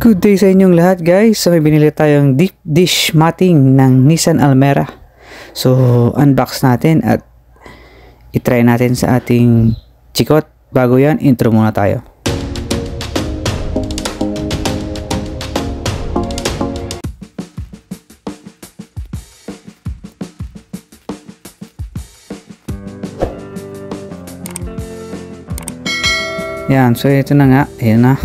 Good day sa inyong lahat guys. So may binili tayong deep dish matting ng Nissan Almera. So unbox natin at itry natin sa ating chikot. Bago yan, intro muna tayo. Yan, so ito na nga. Ayan na.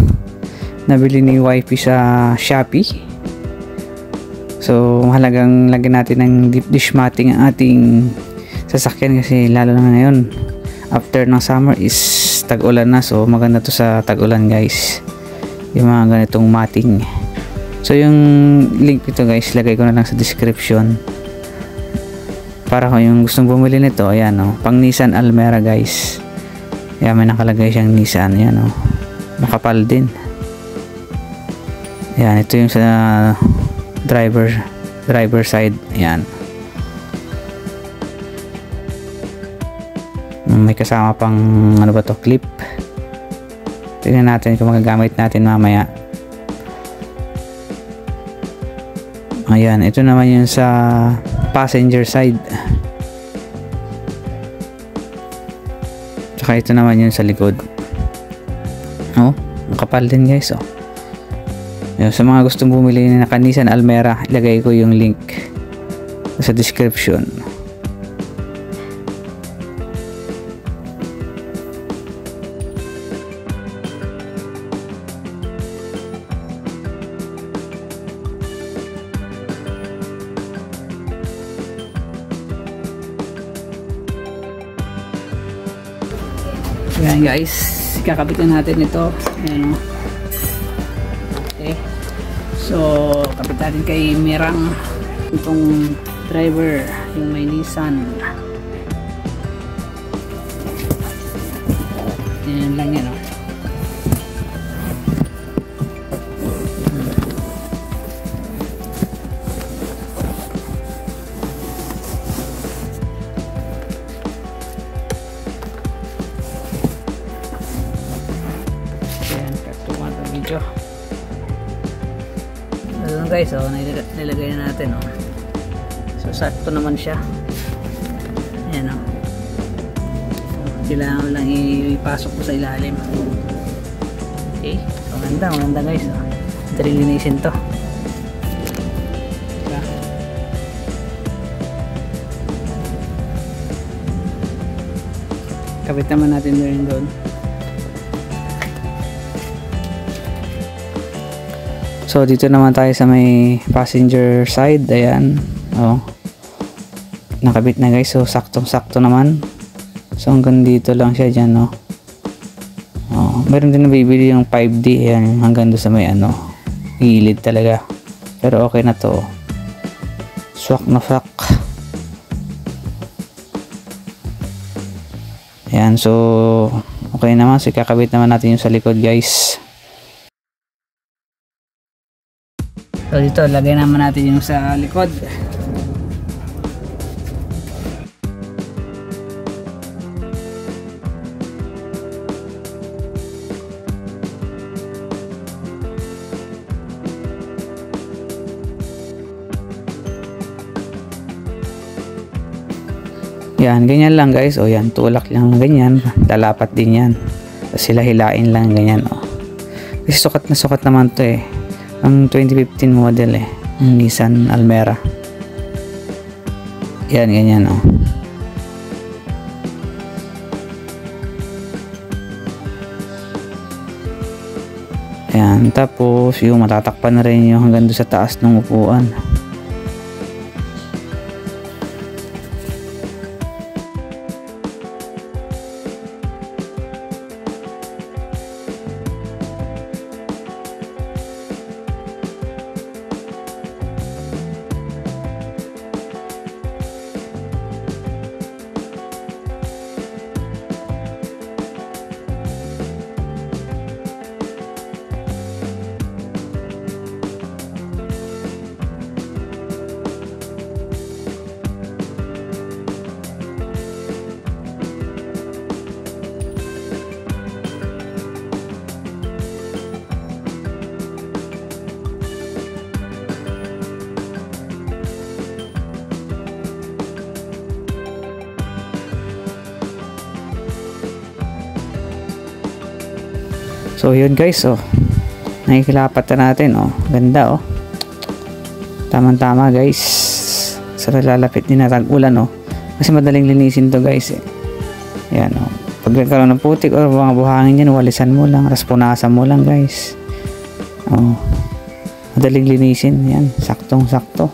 Nabili ni wifey sa Shopee. So mahalagang lagyan natin ng deep dish matting ang ating sasakyan kasi lalo na ngayon after ng summer is tag-ulan na, so maganda to sa tag-ulan guys, yung mga ganitong matting. So yung link nito guys lagay ko na lang sa description para kung yung gustong bumili nito. Ayan o, pang Nissan Almera guys. Ayan, may nakalagay siyang Nissan. Ayan o, makapal din. Ayan, ito yung sa driver side. Ayan, may kasama pang ano ba to, clip. Tingnan natin kung magagamit natin mamaya. Ayan, ito naman yung sa passenger side, tsaka ito naman yung sa likod. Oh, makapal din guys. Oh, sa mga gustong bumili na Nissan Almera, ilagay ko yung link sa description. Ayan guys, kakabit na natin ito. Ayan o. Okay. So, kapit natin kay Mirang itong driver, yung may Nissan. Ayan lang yan o. Video. Ito guys, oh, nilagay na natin, oh. So sakto naman siya. Ayan, oh. Kailangan lang ipasok ko sa ilalim. Okay, so maganda guys, oh. Linisin to. Kapit naman natin doon. So dito naman tayo sa may passenger side. Ayan, oh, nakabit na guys. So saktong-sakto naman. So hanggang dito lang siya dyan, no? Oh, meron din nabibili yung 5D. Ayan, hanggang doon sa may ano, gilid talaga. Pero okay na to. Swak na swak. Ayan, so okay naman. So kakabit naman natin yung sa likod guys. So dito, lagay naman natin yung sa likod. Yan, ganyan lang guys. O yan, tulak lang ganyan. Dalapat din yan. Tapos sila hilain lang ganyan. O. Kasi sukat na sukat naman to eh. Ang 2015 model eh, ang Nissan Almera. Yan, ganyan oh. Yan, tapos yung matatakpan na rin yung hanggang doon sa taas ng upuan. So yun guys, oh, nakikilapat na natin, oh, ganda, oh, tamang-tama guys sa nalalapit din na tag-ulan, oh, kasi madaling linisin to guys, eh. Yan, oh, pag nagkaroon ng putik o mga buhangin yan, walisan mo lang, raspunasan mo lang guys, oh, madaling linisin, yan, saktong sakto.